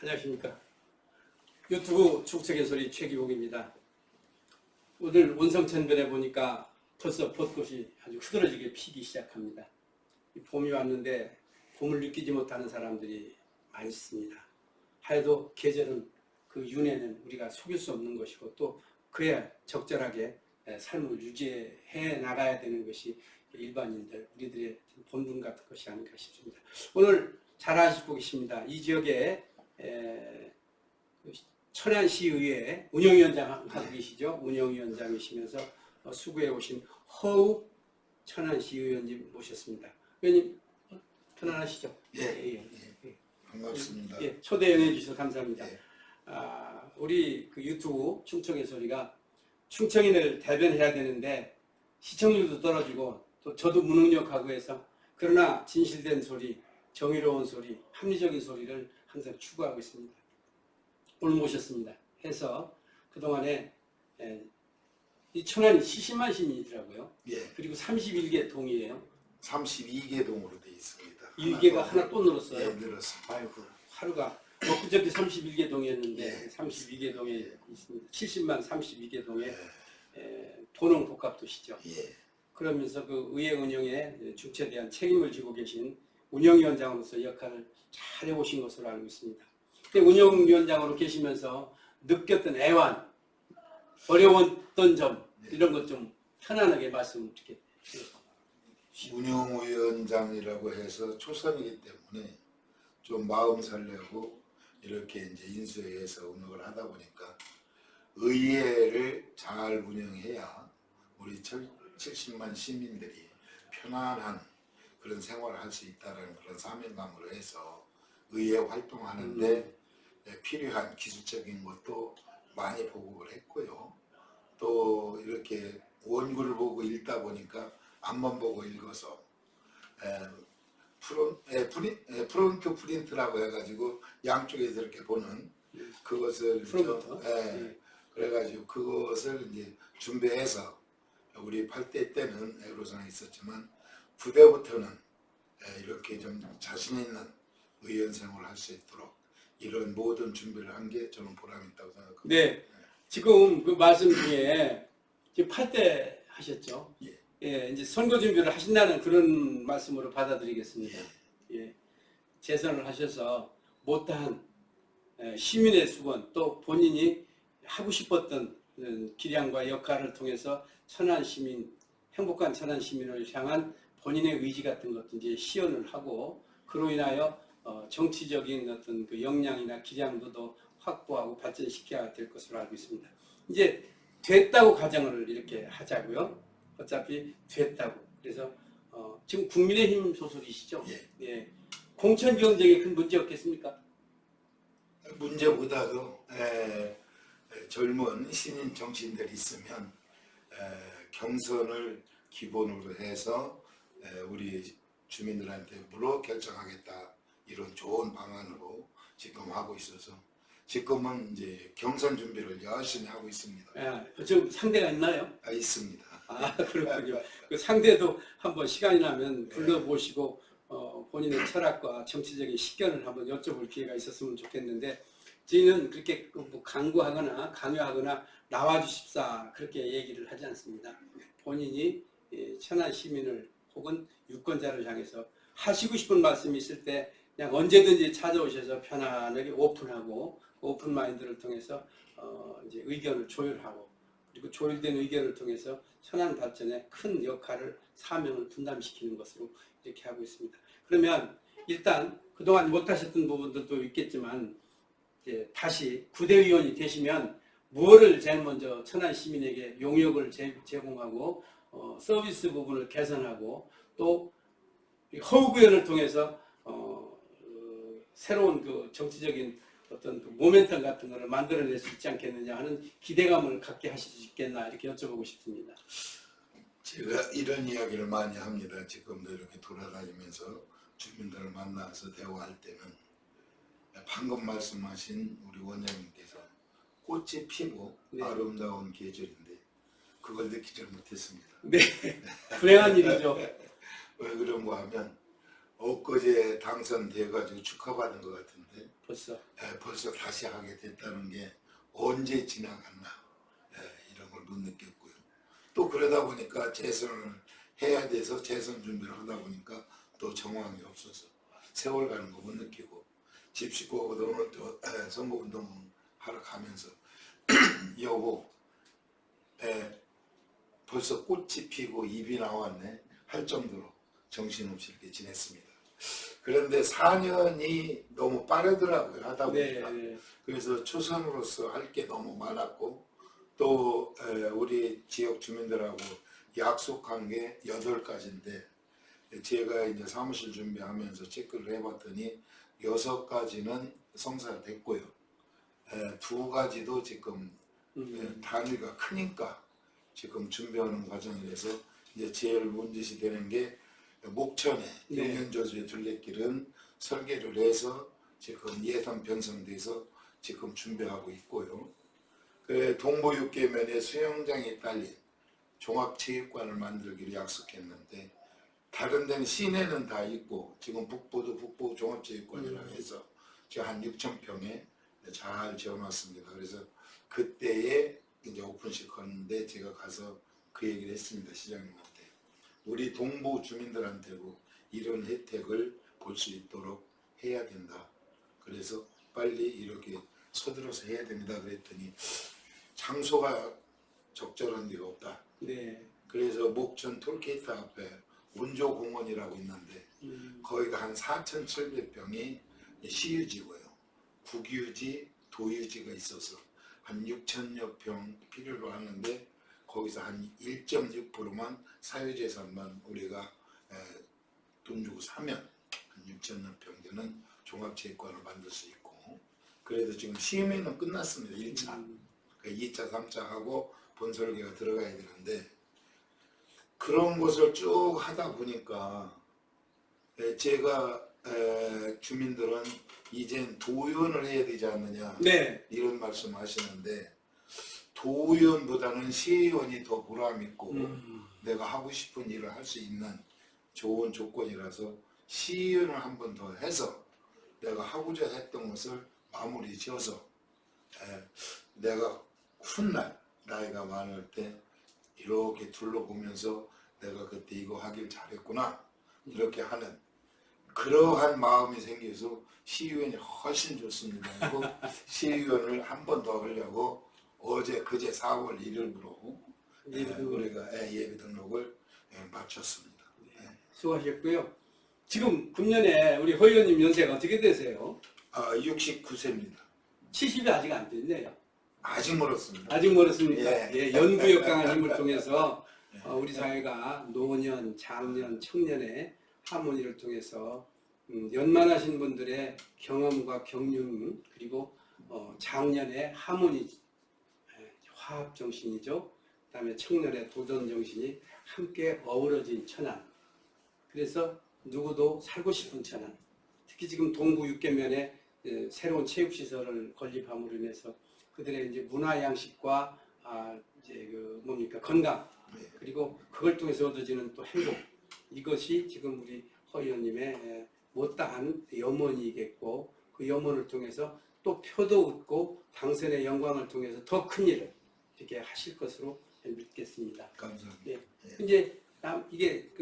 안녕하십니까. 유튜브 축척의 소리 최기복입니다. 오늘 원성천변에 보니까 벌써 벚꽃이 아주 흐드러지게 피기 시작합니다. 봄이 왔는데 봄을 느끼지 못하는 사람들이 많이 있습니다. 하여도 계절은 그 윤회는 우리가 속일 수 없는 것이고 또 그래야 적절하게 삶을 유지해 나가야 되는 것이 일반인들, 우리들의 본분 같은 것이 아닌가 싶습니다. 오늘 잘 아시고 계십니다. 이 지역에 천안시의회 운영위원장 하고 계시죠. 운영위원장이시면서 수고해 오신 허욱 천안시의원님 모셨습니다. 의원님 편안하시죠? 예. 반갑습니다. 예, 초대해 주셔서 감사합니다. 예. 우리 그 유튜브 충청의 소리가 충청인을 대변해야 되는데 시청률도 떨어지고 또 저도 무능력하고 해서 그러나 진실된 소리, 정의로운 소리, 합리적인 소리를 항상 추구하고 있습니다. 오늘 모셨습니다. 해서 그동안에 이 천안이 70만 시민이더라고요. 예. 그리고 31개 동이에요. 32개 동으로 되어 있습니다. 1개가 하나 또 늘었어요. 예, 늘었습니다. 아이고, 하루가 그저께 31개 동이었는데 예. 32개 동에 있습니다. 70만 32개 동에 예. 도농복합도시죠. 예. 그러면서 그 의회 운영에 주체대한 책임을 지고 계신 운영위원장으로서 역할을 잘 해오신 것으로 알고 있습니다. 운영위원장으로 계시면서 느꼈던 애환, 어려웠던 점 이런 것 좀 편안하게 말씀 드릴게요. 운영위원장이라고 해서 초선이기 때문에 좀 마음 설레고 이렇게 이제 인수위에서 운영을 하다 보니까 의회를 잘 운영해야 우리 70만 시민들이 편안한 그런 생활을 할 수 있다는 그런 사명감으로 해서 의회 활동하는데 필요한 기술적인 것도 많이 보고를 했고요. 또 이렇게 원고를 보고 읽다 보니까 앞만 보고 읽어서 프론트 프린트라고 해가지고 양쪽에서 이렇게 보는 그것을 그래가지고 그것을 이제 준비해서 우리 8대 때는 애로사항이 있었지만 9대부터는 이렇게 좀 자신 있는 의원 생활을 할 수 있도록 이런 모든 준비를 한 게 저는 보람이 있다고 생각합니다. 네, 지금 그 말씀 중에 지금 8대 하셨죠? 예. 예, 이제 선거 준비를 하신다는 그런 말씀으로 받아들이겠습니다. 예, 재선을 하셔서 못다한 시민의 수건 또 본인이 하고 싶었던 기량과 역할을 통해서 천안 시민, 행복한 천안 시민을 향한 본인의 의지 같은 것도 이제 시연을 하고 그로 인하여 정치적인 어떤 그 역량이나 기량도 더 확보하고 발전시켜야 될 것으로 알고 있습니다. 이제 됐다고 가정을 이렇게 하자고요. 어차피 됐다고. 그래서 지금 국민의힘 소속이시죠? 예. 공천 경쟁에 큰 문제 없겠습니까? 문제보다도 젊은 신인 정치인들이 있으면 경선을 기본으로 해서 우리 주민들한테 물어 결정하겠다 이런 좋은 방안으로 지금 하고 있어서 지금은 이제 경선 준비를 열심히 하고 있습니다. 지금 상대가 있나요? 있습니다. 그렇군요. 그 상대도 한번 시간이 나면 불러보시고 본인의 철학과 정치적인 식견을 한번 여쭤볼 기회가 있었으면 좋겠는데 저희는 그렇게 뭐 강구하거나 강요하거나 나와주십사 그렇게 얘기를 하지 않습니다. 본인이 천안 시민을 혹은 유권자를 향해서 하시고 싶은 말씀이 있을 때 그냥 언제든지 찾아오셔서 편안하게 오픈하고 오픈 마인드를 통해서 이제 의견을 조율하고 그리고 조율된 의견을 통해서 천안 발전에 큰 역할을 사명을 분담시키는 것으로 이렇게 하고 있습니다. 그러면 일단 그동안 못하셨던 부분들도 있겠지만 이제 다시 구대의원이 되시면 무엇을 제일 먼저 천안 시민에게 용역을 제공하고 서비스 부분을 개선하고 또 허욱 의원을 통해서 새로운 그 정치적인 어떤 그 모멘텀 같은 것을 만들어낼 수 있지 않겠느냐 하는 기대감을 갖게 하실 수 있겠나 이렇게 여쭤보고 싶습니다. 제가 이런 이야기를 많이 합니다. 지금도 이렇게 돌아다니면서 주민들을 만나서 대화할 때는 방금 말씀하신 우리 원장님께서 꽃이 피고 아름다운 계절인데 그걸 느끼지 못했습니다. 네, 불행한 일이죠. 왜 그런가 하면 엊그제 당선돼가지고 축하받은 것 같은데 벌써 다시 하게 됐다는 게 언제 지나갔나 이런 걸 못 느꼈고요. 또 그러다 보니까 재선을 해야 돼서 재선 준비를 하다 보니까 또 정황이 없어서 세월 가는 거 못 느끼고 집 짓고 오늘 또 선거운동 하러 가면서 여보 벌써 꽃이 피고 잎이 나왔네 할 정도로 정신없이 이렇게 지냈습니다. 그런데 4년이 너무 빠르더라고요. 하다 보니까. 네. 그래서 초선으로서 할 게 너무 많았고 또 우리 지역 주민들하고 약속한 게 8가지인데 제가 이제 사무실 준비하면서 체크를 해봤더니 6가지는 성사됐고요. 2가지도 지금 단위가 크니까 지금 준비하는 과정이라서 이제 제일 문제시 되는 게 목천에 네. 용현저수의 둘레길은 설계를 해서 지금 예산 편성돼서 지금 준비하고 있고요. 그 동부 6계면에 수영장이 딸린 종합체육관을 만들기로 약속했는데 다른 데는 시내는 다 있고 지금 북부도 북부 종합체육관이라고 해서 지금 한 6,000평에 잘 지어놨습니다. 그래서 그때에 이제 오픈식 하는데 제가 가서 그 얘기를 했습니다. 시장님한테. 우리 동부 주민들한테도 이런 혜택을 볼 수 있도록 해야 된다. 그래서 빨리 이렇게 서둘러서 해야 됩니다. 그랬더니 장소가 적절한 데가 없다. 네. 그래서 목천 톨게이트 앞에 운조공원이라고 있는데 거기가 한 4,700평이 시유지고요. 국유지, 도유지가 있어서 한 6,000여 평 필요로 하는데 거기서 한 1.6%만 사유재산만 우리가 돈 주고 사면 한 6,000여 평 되는 종합체육관을 만들 수 있고 그래도 지금 시음회는 끝났습니다. 1차. 2차, 3차 하고 본설계가 들어가야 되는데 그런 것을 쭉 하다 보니까 제가 주민들은 이젠 도의원을 해야 되지 않느냐 네. 이런 말씀 하시는데 도의원보다는 시의원이 더 보람있고 내가 하고 싶은 일을 할 수 있는 좋은 조건이라서 시의원을 한 번 더 해서 내가 하고자 했던 것을 마무리 지어서 내가 훗날 나이가 많을 때 이렇게 둘러보면서 내가 그때 이거 하길 잘했구나 이렇게 하는 그러한 마음이 생겨서 시의원이 훨씬 좋습니다. 그리고 시의원을 한 번 더 하려고 그제 4월 1일부로 우리가 예비 등록을 마쳤습니다. 수고하셨고요. 지금 금년에 우리 허 의원님 연세가 어떻게 되세요? 69세입니다. 70이 아직 안 됐네요. 아직 멀었습니다. 아직 멀었습니까? 예. 연구역 강한 힘을 통해서 우리 사회가 노년, 장년, 청년의 하모니를 통해서 연만하신 분들의 경험과 경륜 그리고 장년의 하모니, 화합 정신이죠. 그다음에 청년의 도전 정신이 함께 어우러진 천안. 그래서 누구도 살고 싶은 천안. 특히 지금 동구 6계면에 새로운 체육시설을 건립함으로 인해서 그들의 이제 문화 양식과 이제 건강 그리고 그걸 통해서 얻어지는 또 행복 이것이 지금 우리 허 의원님의 못다한 염원이겠고 그 염원을 통해서 또 표도 얻고 당선의 영광을 통해서 더 큰 일을 이렇게 하실 것으로 믿겠습니다. 감사합니다. 예. 이제 이게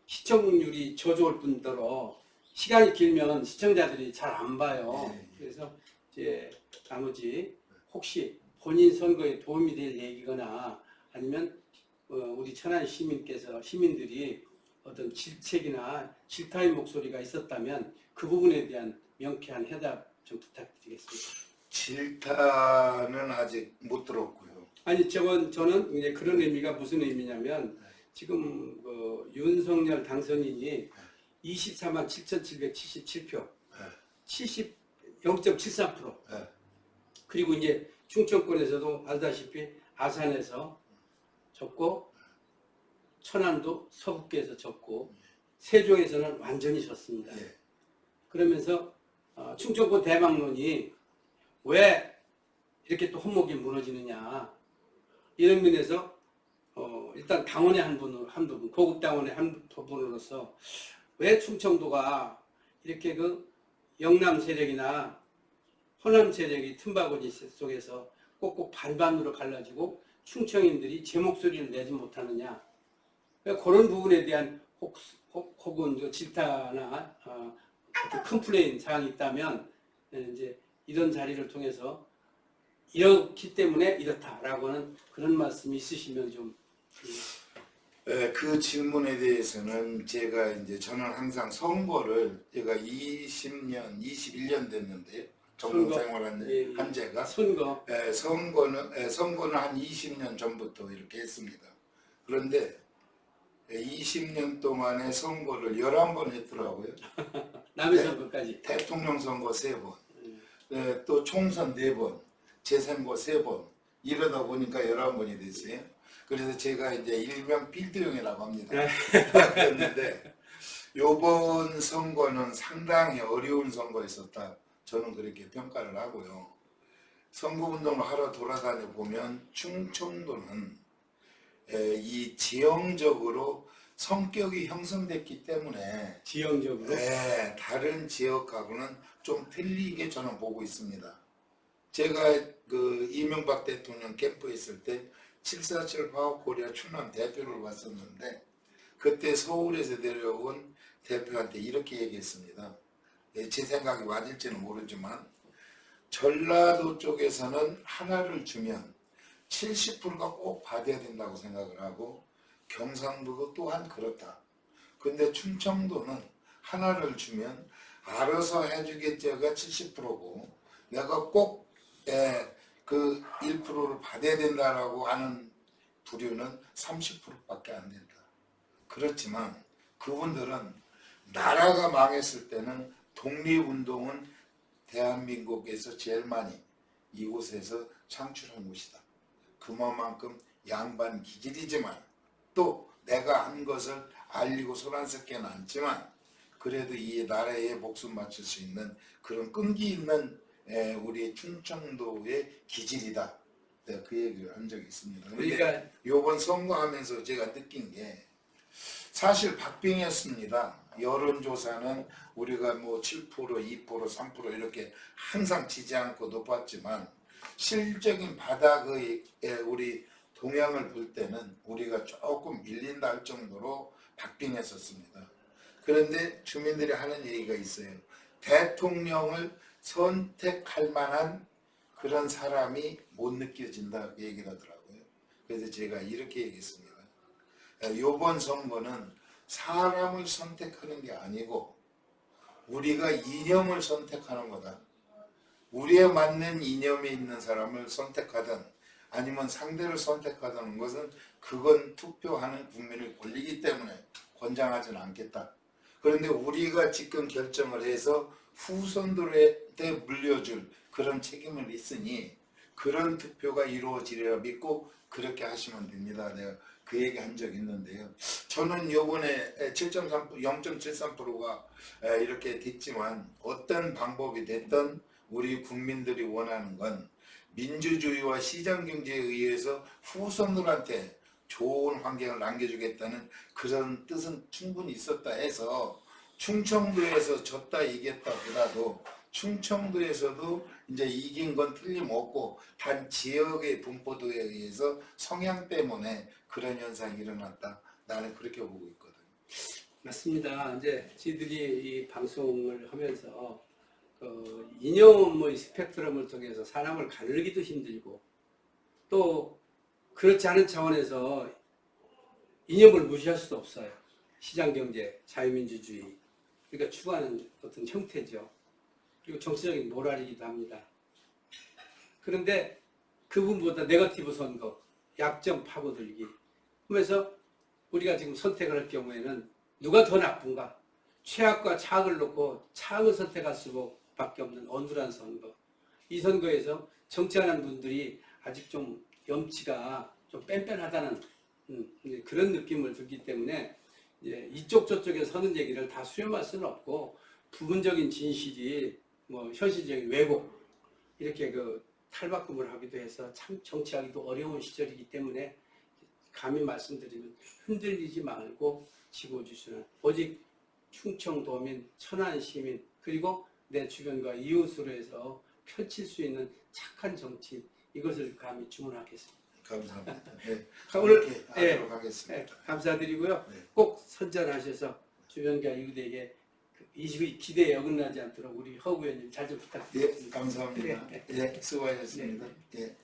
시청률이 저조할 뿐더러 시간이 길면 시청자들이 잘 안 봐요. 그래서 이제 나머지 혹시 본인 선거에 도움이 될 얘기거나 아니면 우리 천안 시민들이 어떤 질책이나 질타의 목소리가 있었다면 그 부분에 대한 명쾌한 해답 좀 부탁드리겠습니다. 질타는 아직 못 들었고요. 아니 저는 이제 그런 의미가 무슨 의미냐면 지금 윤석열 당선인이 24만 7,777표, 0.73%. 그리고 이제 충청권에서도 알다시피 아산에서 졌고 천안도 서북계에서 졌고 세종에서는 완전히 졌습니다. 그러면서 충청권 대망론이 왜 이렇게 또 혼목이 무너지느냐 이런 면에서 일단 당원의 한두 분, 고급 당원의 한두 분으로서 왜 충청도가 이렇게 영남 세력이나 호남 세력이 틈바구니 속에서 꼭꼭 반반으로 갈라지고 충청인들이 제 목소리를 내지 못하느냐. 그러니까 그런 부분에 대한 혹은 그 질타나 컴플레인 사항이 있다면 이제 이런 자리를 통해서 이렇기 때문에 이렇다라고 하는 그런 말씀이 있으시면 좀. 그 질문에 대해서는 저는 항상 선거를 제가 20년, 21년 됐는데요. 정부 생활한 한 제가 선거는 한 20년 전부터 이렇게 했습니다. 그런데 20년 동안의 선거를 11번 했더라고요. 남의 선거까지. 대통령 선거 3번, 또 총선 4번, 재선거 3번 이러다 보니까 11번이 됐어요. 그래서 제가 이제 일명 필드용이라고 합니다. 그랬는데 이번 선거는 상당히 어려운 선거였었다. 저는 그렇게 평가를 하고요. 선거운동을 하러 돌아다녀 보면 충청도는 이 지형적으로 성격이 형성됐기 때문에 지형적으로 다른 지역하고는 좀 틀리게 저는 보고 있습니다. 제가 그 이명박 대통령 캠프에 있을 때 747 파워코리아 충남 대표를 왔었는데 그때 서울에서 내려온 대표한테 이렇게 얘기했습니다. 제 생각이 맞을지는 모르지만 전라도 쪽에서는 하나를 주면 70%가 꼭 받아야 된다고 생각을 하고 경상도도 또한 그렇다. 근데 충청도는 하나를 주면 알아서 해주겠죠가 70%고 내가 꼭 그 1%를 받아야 된다라고 하는 부류는 30%밖에 안 된다. 그렇지만 그분들은 나라가 망했을 때는 독립운동은 대한민국에서 제일 많이 이곳에서 창출한 곳이다. 그만큼 양반 기질이지만 또 내가 한 것을 알리고 소란스럽게는 않지만 그래도 이 나라에 목숨 바칠 수 있는 그런 끈기 있는 우리 충청도의 기질이다. 내가 그 얘기를 한 적이 있습니다. 그러니까 이번 선거하면서 제가 느낀 게 사실 박빙이었습니다. 여론조사는 우리가 뭐 7%, 2%, 3% 이렇게 항상 지지 않고 높았지만 실적인 바닥의 우리 동향을 볼 때는 우리가 조금 밀린다 할 정도로 박빙했었습니다. 그런데 주민들이 하는 얘기가 있어요. 대통령을 선택할 만한 그런 사람이 못 느껴진다 그 얘기를 하더라고요. 그래서 제가 이렇게 얘기했습니다. 이번 선거는 사람을 선택하는 게 아니고 우리가 이념을 선택하는 거다. 우리에 맞는 이념이 있는 사람을 선택하든 아니면 상대를 선택하는 것은 그건 투표하는 국민의 권리이기 때문에 권장하지는 않겠다. 그런데 우리가 지금 결정을 해서 후손들한테 물려줄 그런 책임을 있으니 그런 투표가 이루어지리라 믿고 그렇게 하시면 됩니다. 내가 그 얘기 한 적이 있는데요. 저는 이번에 0.73%가 이렇게 됐지만 어떤 방법이 됐든 우리 국민들이 원하는 건 민주주의와 시장경제에 의해서 후손들한테 좋은 환경을 남겨주겠다는 그런 뜻은 충분히 있었다 해서 충청도에서 졌다 이겼다 보다도 충청도에서도 이제 이긴 건 틀림없고 단 지역의 분포도에 의해서 성향 때문에 그런 현상이 일어났다. 나는 그렇게 보고 있거든. 맞습니다. 이제 저희들이 이 방송을 하면서 그 이념의 스펙트럼을 통해서 사람을 가르기도 힘들고 또 그렇지 않은 차원에서 이념을 무시할 수도 없어요. 시장경제, 자유민주주의 우리가 추구하는 어떤 형태죠. 그리고 정치적인 모랄이기도 합니다. 그런데 그분보다 네거티브 선거, 약점 파고들기 하면서 우리가 지금 선택을 할 경우에는 누가 더 나쁜가? 최악과 차악을 놓고 차악을 선택할 수밖에 없는 어눌한 선거. 이 선거에서 정치하는 분들이 아직 좀 염치가 좀 뺀뺀하다는 그런 느낌을 들기 때문에 이제 이쪽 저쪽에 서는 얘기를 다 수렴할 수는 없고 부분적인 진실이 뭐 현실적인 왜곡 이렇게 그 탈바꿈을 하기도 해서 참 정치하기도 어려운 시절이기 때문에 감히 말씀드리면 흔들리지 말고 짚어주시는 오직 충청도민, 천안시민 그리고 내 주변과 이웃으로 해서 펼칠 수 있는 착한 정치인 이것을 감히 주문하겠습니다. 감사합니다. 네. 오늘 그렇게 하도록 하겠습니다. 감사드리고요. 네. 꼭 선전하셔서 주변가 이웃에게 22 기대에 어긋나지 않도록 우리 허 의원님 잘 좀 부탁드립니다. 예, 감사합니다. 예, 수고하셨습니다. 예.